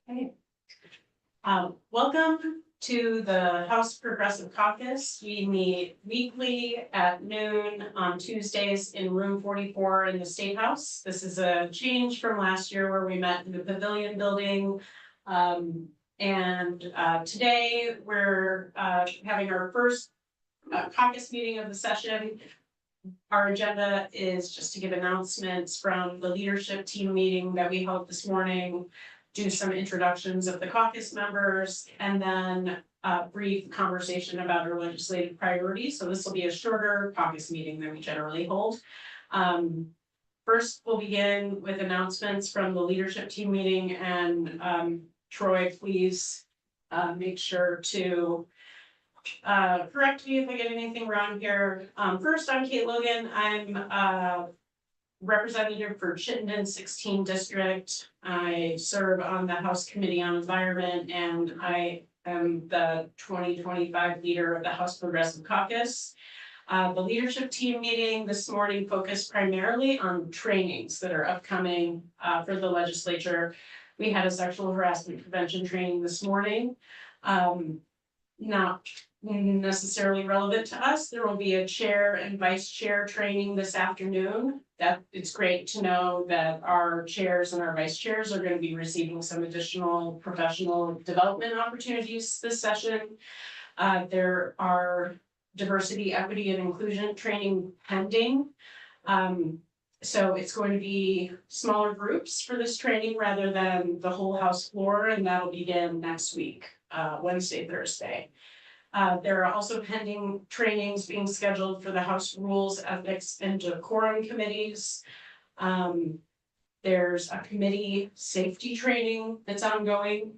Okay. Welcome to the House Progressive Caucus. We meet weekly at noon on Tuesdays in room 44 in the State House. This is a change from last year where we met in the Pavilion building. Today we're having our first caucus meeting of the session. Our agenda is just to give announcements from the leadership team meeting that we held this morning, do some introductions of the caucus members, and then a brief conversation about our legislative priorities. So this will be a shorter caucus meeting than we generally hold. First, we'll begin with announcements from the leadership team meeting, and Troy, please make sure to correct me if I get anything wrong here. First, I'm Kate Logan. I'm representative for Chittenden 16 District. I serve on the House Committee on Environment, and I am the 2025 leader of the House Progressive Caucus. The leadership team meeting this morning focused primarily on trainings that are upcoming for the legislature. We had a sexual harassment prevention training this morning. Not necessarily relevant to us. There will be a chair and vice chair training this afternoon. That it's great to know that our chairs and our vice chairs are going to be receiving some additional professional development opportunities this session. There are diversity, equity, and inclusion training pending. So it's going to be smaller groups for this training rather than the whole House floor, and that'll begin next week, Wednesday, Thursday. There are also pending trainings being scheduled for the House Rules, Ethics, and Decorum committees. There's a committee safety training that's ongoing.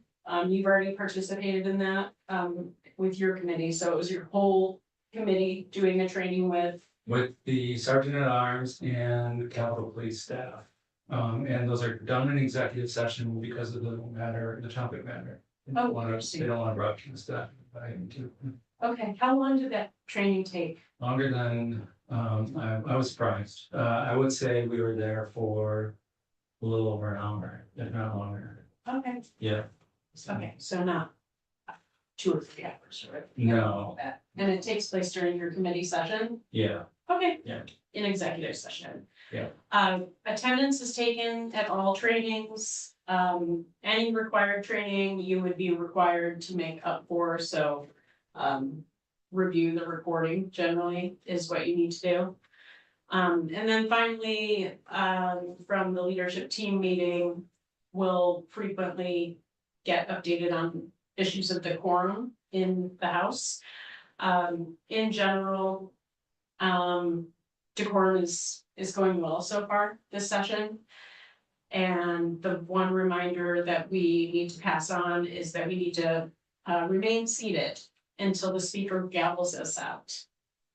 You've already participated in that with your committee, so it was your whole committee doing the training with the Sergeant at Arms and Capitol Police staff. And those are done in executive session because of the topic matter. They don't want to broadcast that. Okay, how long did that training take? Longer than, I was surprised. I would say we were there for a little over an hour, if not longer. Okay. Yeah. Okay, so not 2 or 3 hours, right? No. And it takes place during your committee session? Yeah. Okay. Yeah. In executive session. Yeah. Attendance is taken at all trainings. Any required training you would be required to make up for, so review the recording generally is what you need to do. And then finally, from the leadership team meeting, we'll frequently get updated on issues of decorum in the House. In general, decorum is going well so far this session. And the one reminder that we need to pass on is that we need to remain seated until the speaker gavels us out.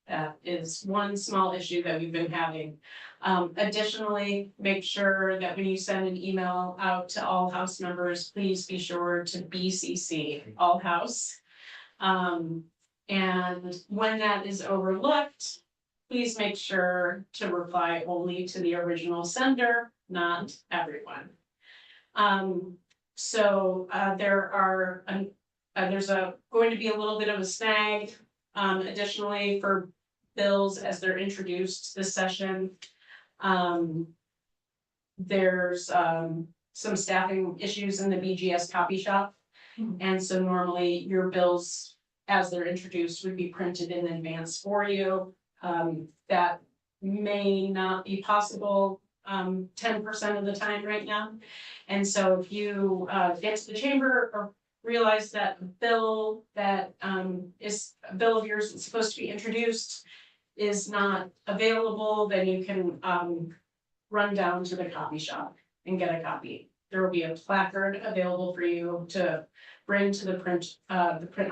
That is one small issue that we've been having. Additionally, make sure that when you send an email out to all House members, please be sure to BCC all House. And when that is overlooked, please make sure to reply only to the original sender, not everyone. There's going to be a little bit of a snag. Additionally, for bills as they're introduced this session, there's some staffing issues in the BGS copy shop. And so normally your bills as they're introduced would be printed in advance for you. That may not be possible 10% of the time right now. And so if you get to the chamber or realize that a bill that is a bill of yours that's supposed to be introduced is not available, then you can run down to the copy shop and get a copy. There will be a placard available for you to bring to the print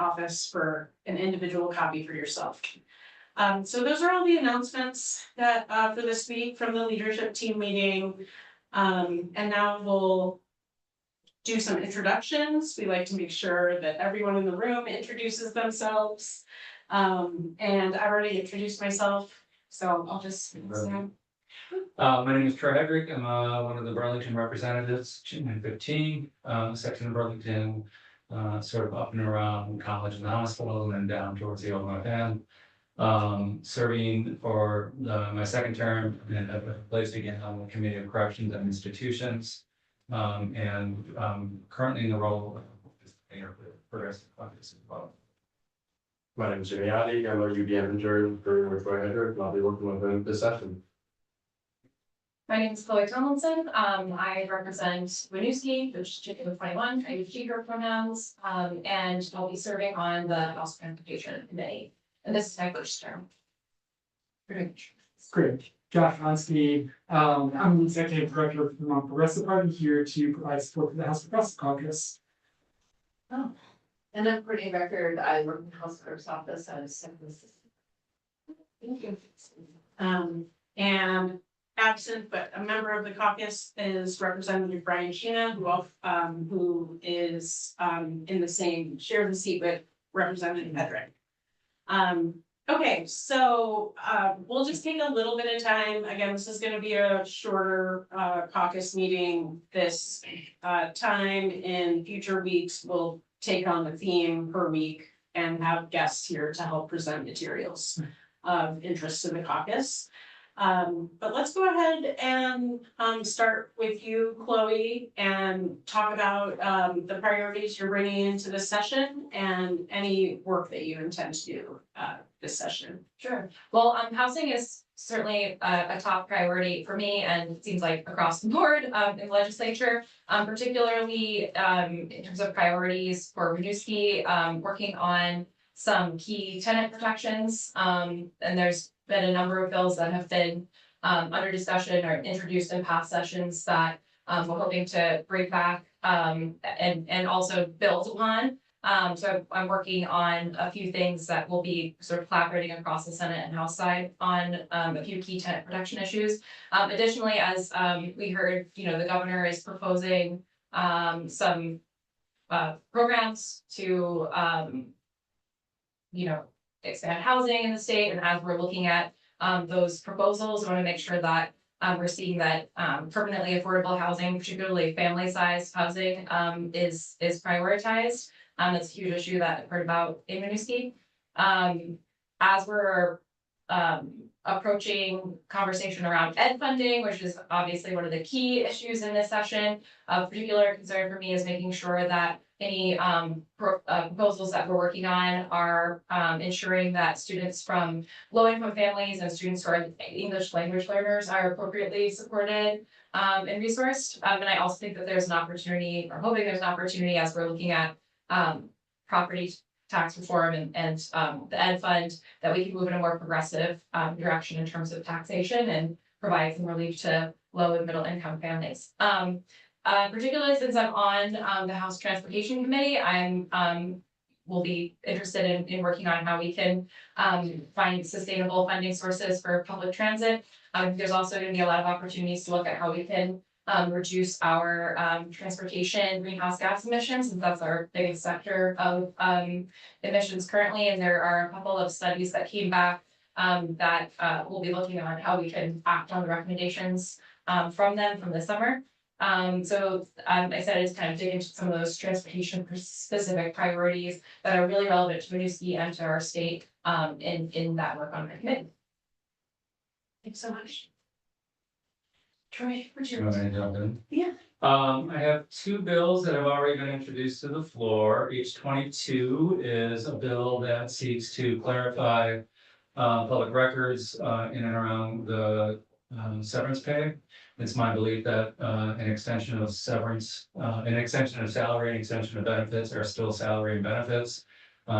office for an individual copy for yourself. So those are all the announcements that for this week from the leadership team meeting. And now we'll do some introductions. We like to make sure that everyone in the room introduces themselves. And I already introduced myself, so I'll just My name is Troy Hedrick. I'm one of the Burlington representatives, in 15, section of Burlington, sort of up and around college and the hospital, and then down towards the old North End. Serving for my second term, and I've been placed again on the Committee of Corrections and Institutions, and currently in the role of Mayor for Progressive Caucus as well. My name is Jimmy Addy. I'm a UBM intern for Troy Hedrick, and I'll be working with him this session. My name is Chloe Tomlinson. I represent Winooski, which is Chicken 21. I use she, her pronouns, and I'll be serving on the House Transportation Committee. And this is my first term. Great. Josh Honsky. I'm the executive director of the Vermont Progressive Party, here to provide support for the House Progressive Caucus. Oh, and then for the record, I work in the House Clerk's office as second assistant. Thank you. And absent, but a member of the caucus is Representative Brian Sheena, who is in the same, share the seat with Representative Hedrick. Okay, so we'll just take a little bit of time. Again, this is going to be a shorter caucus meeting. This time in future weeks, we'll take on the theme per week and have guests here to help present materials of interest to the caucus. But let's go ahead and start with you, Chloe, and talk about the priorities you're bringing into the session and any work that you intend to do this session. Sure. Well, housing is certainly a top priority for me, and it seems like across the board in the legislature, particularly in terms of priorities for Winooski, working on some key tenant protections. And there's been a number of bills that have been under discussion or introduced in past sessions that we're hoping to bring back and also build upon. So I'm working on a few things that will be sort of collaborating across the Senate and House side on a few key tenant protection issues. Additionally, as we heard, the governor is proposing some programs to expand housing in the state, and as we're looking at those proposals, I want to make sure that we're seeing that permanently affordable housing, particularly family-sized housing, is prioritized. It's a huge issue that I've heard about in Winooski. As we're approaching conversation around ed funding, which is obviously one of the key issues in this session, a particular concern for me is making sure that any proposals that we're working on are ensuring that students from low-income families and students who are English language learners are appropriately supported and resourced. And I also think that there's an opportunity, or hoping there's an opportunity, as we're looking at property tax reform and the ed fund, that we can move in a more progressive direction in terms of taxation and provide some relief to low and middle income families. Particularly since I'm on the House Transportation Committee, will be interested in working on how we can find sustainable funding sources for public transit. There's also going to be a lot of opportunities to look at how we can reduce our transportation greenhouse gas emissions, since that's our biggest sector of emissions currently. And there are a couple of studies that came back that we'll be looking at how we can act on the recommendations from them from the summer. So I'm excited to kind of dig into some of those transportation specific priorities that are really relevant to Winooski and to our state in that work on my committee. Thanks so much. Troy, what's You your? want me to jump in? Yeah. I have two bills that have already been introduced to the floor. H22 is a bill that seeks to clarify public records in and around the severance pay. It's my belief that an extension of severance, an extension of salary, and extension of benefits are still salary and benefits.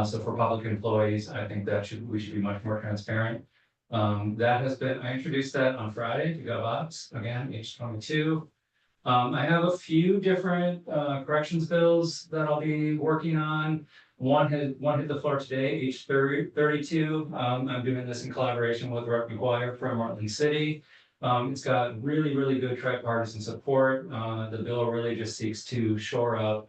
So for public employees, I think that we should be much more transparent. That has been, I introduced that on Friday to GovOps, again, H22. I have a few different corrections bills that I'll be working on. One hit the floor today, H32. I'm doing this in collaboration with Rep. McGuire from Martin City. It's got really good tripartisan support. The bill really just seeks to shore up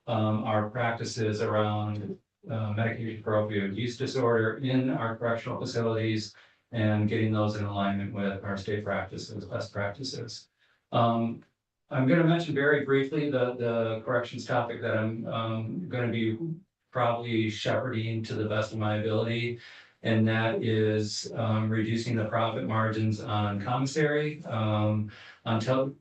our practices around medication for opioid use disorder in our correctional facilities, and getting those in alignment with our state practices, best practices. I'm gonna mention very briefly the corrections topic that I'm gonna be probably shepherding to the best of my ability. And that is reducing the profit margins on commissary,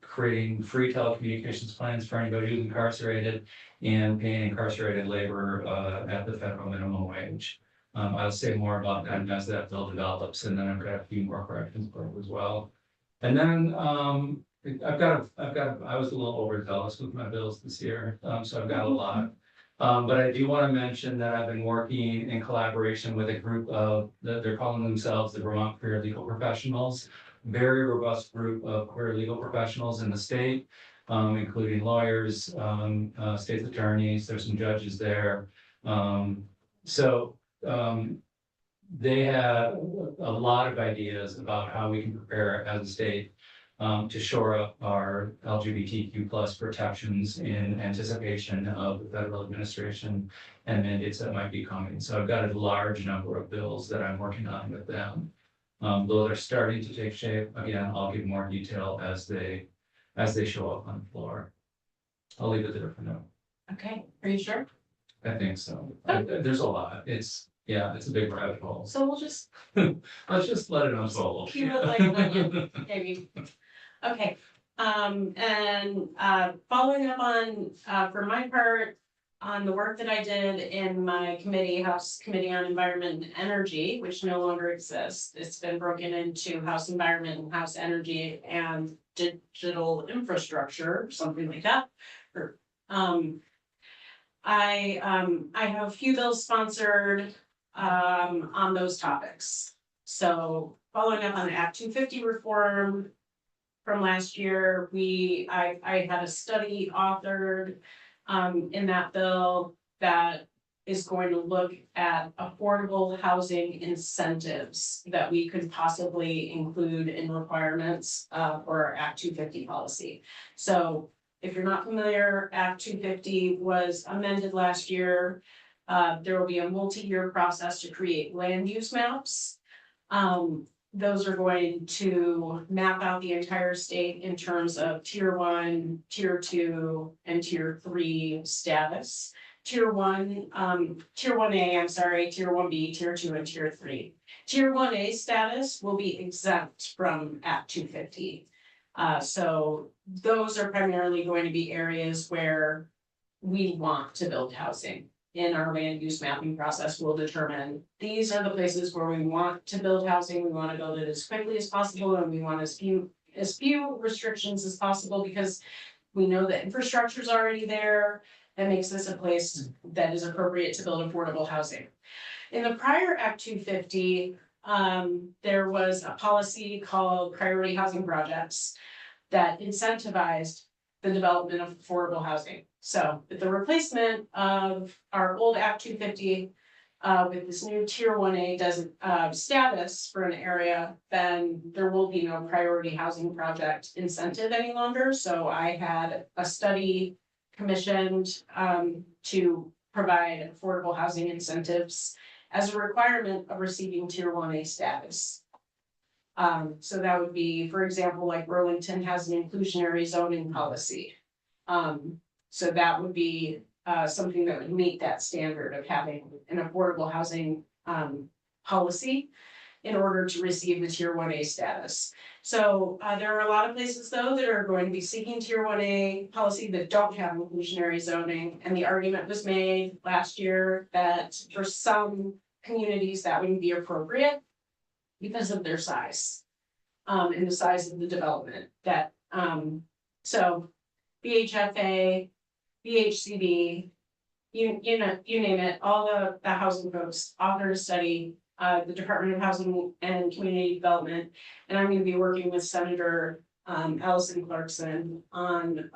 creating free telecommunications plans for anybody who's incarcerated, and paying incarcerated labor at the federal minimum wage. I'll say more about that as that bill develops, and then I've got a few more corrections for it as well. And then I was a little overzealous with my bills this year, so I've got a lot. But I do want to mention that I've been working in collaboration with a group of, they're calling themselves the Vermont Queer Legal Professionals. Very robust group of queer legal professionals in the state, including lawyers, state attorneys, there's some judges there. They have a lot of ideas about how we can prepare as a state to shore up our LGBTQ plus protections in anticipation of the federal administration and mandates that might be coming. So I've got a large number of bills that I'm working on with them. Those are starting to take shape. Again, I'll give more detail as they show up on the floor. I'll leave it there for now. Okay, are you sure? I think so. There's a lot. It's a big rabbit hole. So we'll just Let's just let it unfold. keep it like an onion, maybe. Okay, and following up on, for my part, on the work that I did in my committee, House Committee on Environment and Energy, which no longer exists. It's been broken into House Environment and House Energy and Digital Infrastructure, something like that. I have a few bills sponsored on those topics. So following up on Act 250 reform from last year, I had a study authored in that bill that is going to look at affordable housing incentives that we could possibly include in requirements for our Act 250 policy. So if you're not familiar, Act 250 was amended last year. There will be a multi-year process to create land use maps. Those are going to map out the entire state in terms of tier 1, tier 2, and tier 3 status. Tier 1A, I'm sorry, tier 1B, tier 2, and tier 3. Tier 1A status will be exempt from Act 250. So those are primarily going to be areas where we want to build housing. In our land use mapping process, we'll determine these are the places where we want to build housing. We want to build it as quickly as possible, and we want as few restrictions as possible, because we know that infrastructure is already there. That makes this a place that is appropriate to build affordable housing. In the prior Act 250, there was a policy called priority housing projects that incentivized the development of affordable housing. So with the replacement of our old Act 250 with this new tier 1A status for an area, then there will be no priority housing project incentive any longer. So I had a study commissioned to provide affordable housing incentives as a requirement of receiving tier 1A status. So that would be, for example, like Burlington has an inclusionary zoning policy. So that would be something that would meet that standard of having an affordable housing policy in order to receive the tier 1A status. So there are a lot of places though that are going to be seeking tier 1A policy that don't have inclusionary zoning. And the argument was made last year that for some communities that wouldn't be appropriate because of their size and the size of the development. That so BHFA, BHCB, you name it, all the housing folks authored a study, the Department of Housing and Community Development, and I'm going to be working with Senator Allison Clarkson on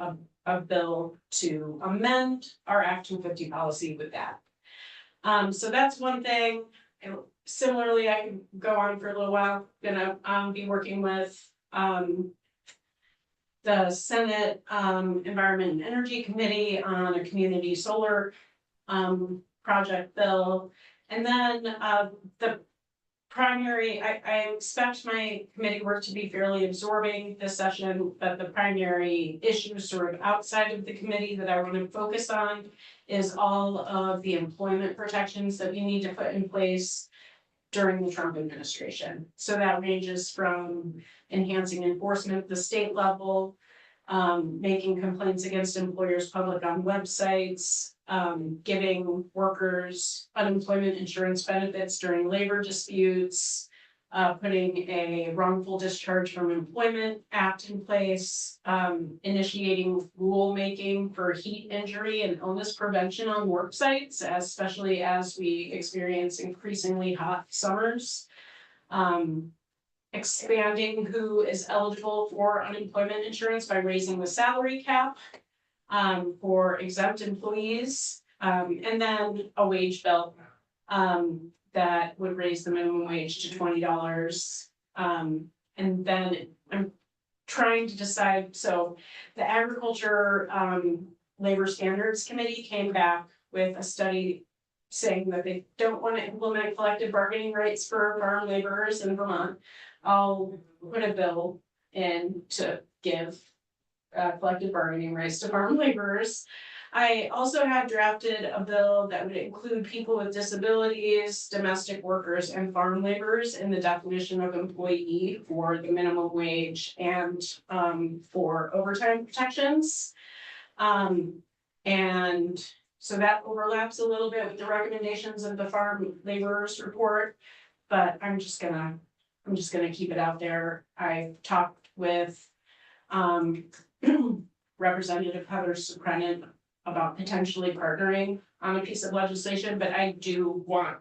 a bill to amend our Act 250 policy with that. So that's one thing. Similarly, I can go on for a little while. Gonna be working with the Senate Environment and Energy Committee on a community solar project bill. And then primary, I expect my committee work to be fairly absorbing this session, but the primary issue sort of outside of the committee that I want to focus on is all of the employment protections that we need to put in place during the Trump administration. So that ranges from enhancing enforcement at the state level, making complaints against employers public on websites, giving workers unemployment insurance benefits during labor disputes, putting a wrongful discharge from employment act in place, initiating rulemaking for heat injury and illness prevention on work sites, especially as we experience increasingly hot summers. Expanding who is eligible for unemployment insurance by raising the salary cap for exempt employees, and then a wage bill that would raise the minimum wage to $20. And then I'm trying to decide, so the Agriculture Labor Standards Committee came back with a study saying that they don't want to implement collective bargaining rights for farm laborers in Vermont. I'll put a bill in to give collective bargaining rights to farm laborers. I also have drafted a bill that would include people with disabilities, domestic workers, and farm laborers in the definition of employee for the minimum wage and for overtime protections. And so that overlaps a little bit with the recommendations of the farm laborers report, but I'm just gonna keep it out there. I've talked with Representative Heather Suprenant about potentially partnering on a piece of legislation, but I do want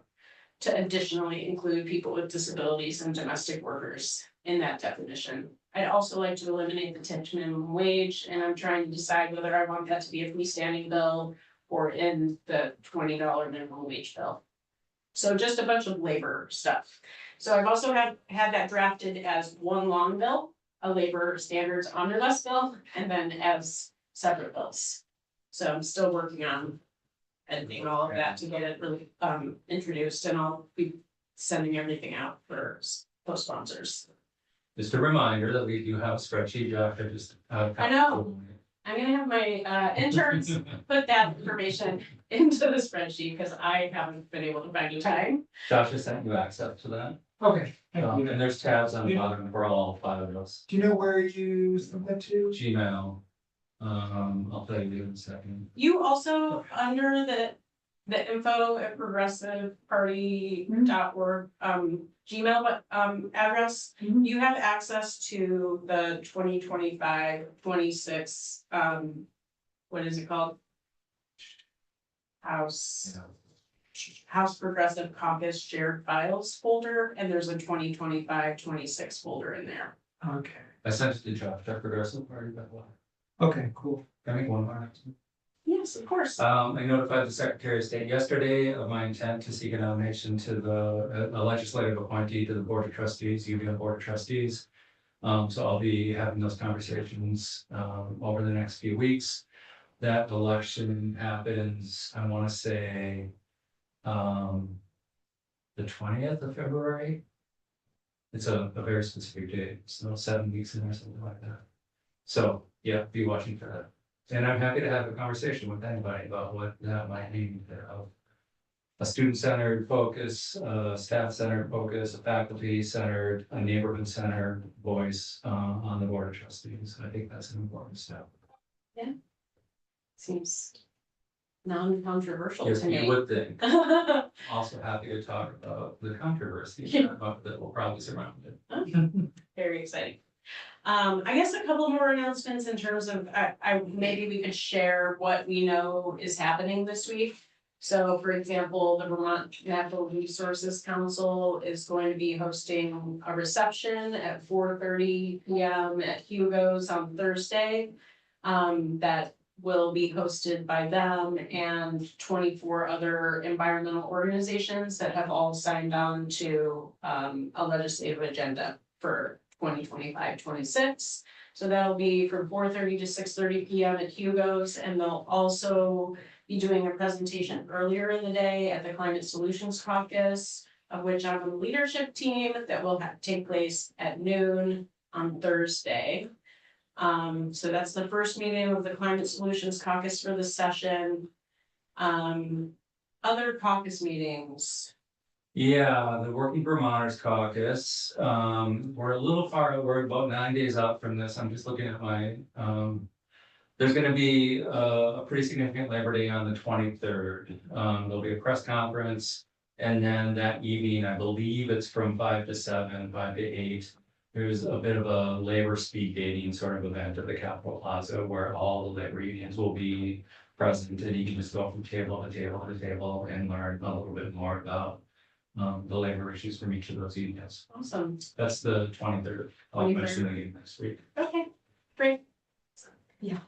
to additionally include people with disabilities and domestic workers in that definition. I'd also like to eliminate the tipped minimum wage, and I'm trying to decide whether I want that to be a freestanding bill or in the $20 minimum wage bill. So just a bunch of labor stuff. So I've also had that drafted as one long bill, a labor standards omnibus bill, and then as separate bills. So I'm still working on editing all of that to get it really introduced, and I'll be sending everything out for co-sponsors. Just a reminder that we do have a spreadsheet, Josh, I just. I know. I'm gonna have my interns put that information into the spreadsheet because I haven't been able to find the time. Josh has sent you access to that. Okay, thank you. And there's tabs on the bottom for all 5 of us. Do you know where you sent that to? Gmail. I'll tell you in a second. You also, under the info at progressiveparty.org Gmail address, Mhm. you have access to the 2025-26 what is it called? House Progressive Caucus Shared Files folder, and there's a 2025-26 folder in there. Okay, I sent it to Josh, at Progressive Party, by the way. okay, cool. Can I make one more announcement? Yes, of course. I notified the Secretary of State yesterday of my intent to seek a nomination to a legislative appointee to the Board of Trustees, UVM Board of Trustees. So I'll be having those conversations over the next few weeks. That election happens, I want to say, the 20th of February. It's a very specific date, so 7 weeks in or something like that. So, yeah, be watching for that. And I'm happy to have a conversation with anybody about what that might mean. A student-centered focus, a staff-centered focus, a faculty-centered, a neighborhood-centered voice on the Board of Trustees. I think that's an important step. Seems non-controversial Yes, to me. you would think. Also happy to talk about the controversy that will probably surround it. Very exciting. I guess a couple more announcements in terms of, maybe we could share what we know is happening this week. So for example, the Vermont Natural Resources Council is going to be hosting a reception at 4:30 p.m. at Hugo's on Thursday. That will be hosted by them and 24 other environmental organizations that have all signed on to a legislative agenda for 2025-26. So that'll be from 4:30 to 6:30 p.m. at Hugo's, and they'll also be doing a presentation earlier in the day at the Climate Solutions Caucus of which I'm on the leadership team that will take place at noon on Thursday. So that's the first meeting of the Climate Solutions Caucus for the session. Other caucus meetings. Yeah, the Working Vermonters Caucus, we're a little far, we're about 9 days out from this, I'm just looking at my, there's gonna be a pretty significant Labor Day on the 23rd. There'll be a press conference, and then that evening, I believe it's from 5 to 7, 5 to 8. There's a bit of a labor speed dating sort of event at the Capitol Plaza where all the labor unions will be present, and you can just go from table to table to table and learn a little bit more about the labor issues from each of those unions. Awesome. That's the 23rd. I'll mention it again next week. Okay, great. Yeah.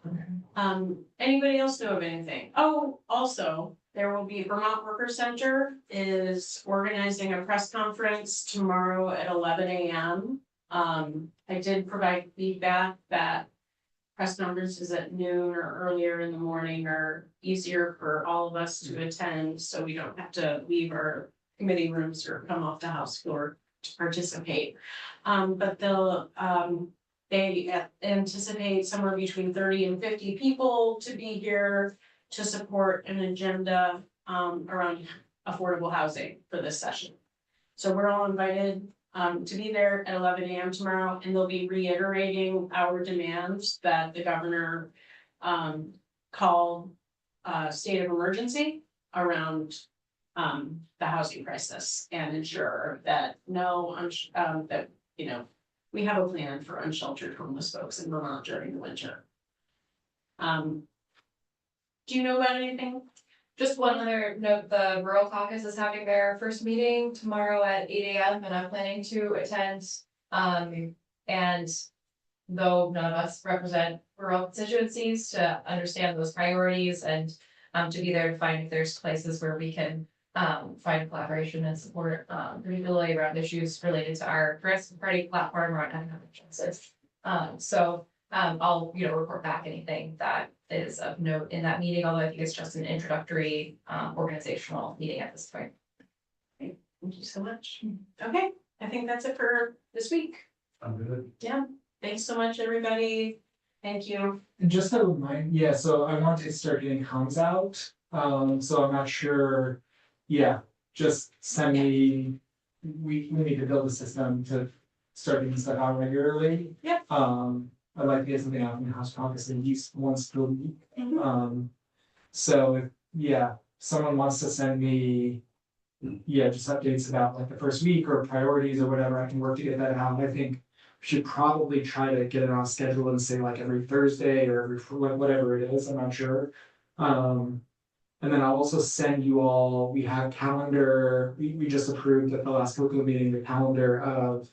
Anybody else know of anything? Oh, also, there will be Vermont Worker Center is organizing a press conference tomorrow at 11 a.m. I did provide feedback that press conferences at noon or earlier in the morning are easier for all of us to attend, so we don't have to leave our committee rooms or come off the House floor to participate. But they anticipate somewhere between 30 and 50 people to be here to support an agenda around affordable housing for this session. So we're all invited to be there at 11 a.m. tomorrow, and they'll be reiterating our demands that the governor called state of emergency around the housing crisis and ensure that that, you know, we have a plan for unsheltered homeless folks in Vermont during the winter. Do you know about anything? Just one other note, the Rural Caucus is having their first meeting tomorrow at 8 a.m. and I'm planning to attend. And though none of us represent rural constituencies, to understand those priorities and to be there to find if there's places where we can find collaboration and support, particularly around issues related to our Progressive Party platform around economic justice. I'll, report back anything that is of note in that meeting, although I think it's just an introductory organizational meeting at this point. Thank you so much. Okay, I think that's it for this week. I'm good. Yeah, thanks so much, everybody. Thank you. And just to remind, so I want to start getting comms out, so I'm not sure, just send me, we need to build a system to start getting stuff out regularly. Yep. I'd like to get something out from the House Caucus at least once per week. So if, someone wants to send me, just updates about like the first week or priorities or whatever, I can work to get that out. I think we should probably try to get it on schedule and say like every Thursday or every, whatever it is, I'm not sure. And then I'll also send you all, we have calendar, we just approved at the last COCO meeting, the calendar of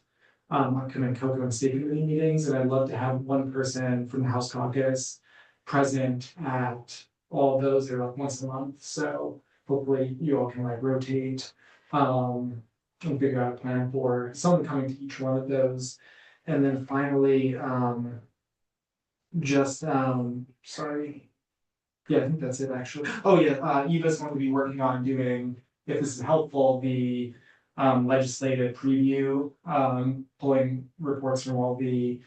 upcoming COCO and state committee meetings, and I'd love to have one person from the House Caucus present at all of those. They're like once a month, so hopefully you all can like rotate and figure out a plan for someone coming to each one of those. And then finally, sorry. I think that's it actually. Eva's going to be working on doing, if this is helpful, the legislative preview, pulling reports from all the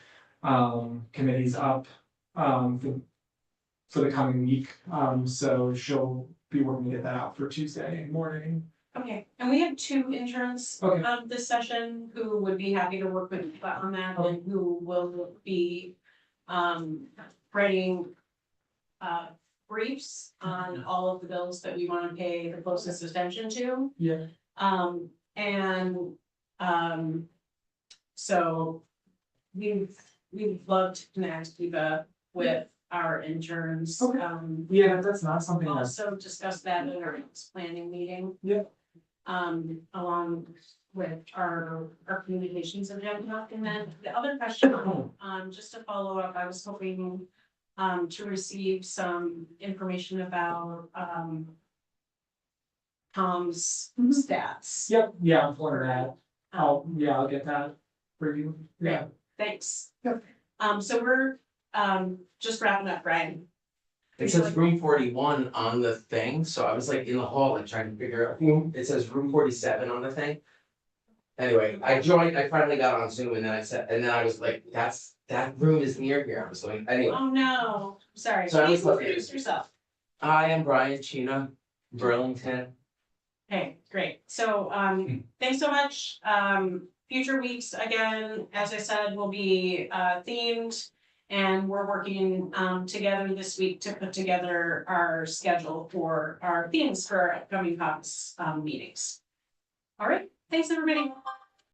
committees up for the coming week. So she'll be working to get that out for Tuesday morning. Okay, and we have 2 interns this session who would be happy to work with on that and who will be writing briefs on all of the bills that we want to pay the closest attention to. So we'd love to connect Eva with our interns. That's not something that's. Also discuss that in our next planning meeting. Along with our communications agenda. And then the other question, just to follow up, I was hoping to receive some information about Tom's stats. I'm for that. I'll get that for you. Thanks. Yep. So we're just wrapping up, Brian. It says room 41 on the thing, so I was like in the hall, like trying to figure out, it says room 47 on the thing. Anyway, I joined, I finally got on Zoom and then I said, and then I was like, that room is near here. I was going, anyway. Oh, no, sorry. So I was Please looking- introduce yourself. I am Brian Chena, Burlington. Okay, great. So, thanks so much. Future weeks, again, as I said, will be, themed. And we're working, together this week to put together our schedule for our themes for our upcoming caucus, meetings. All right, thanks, everybody.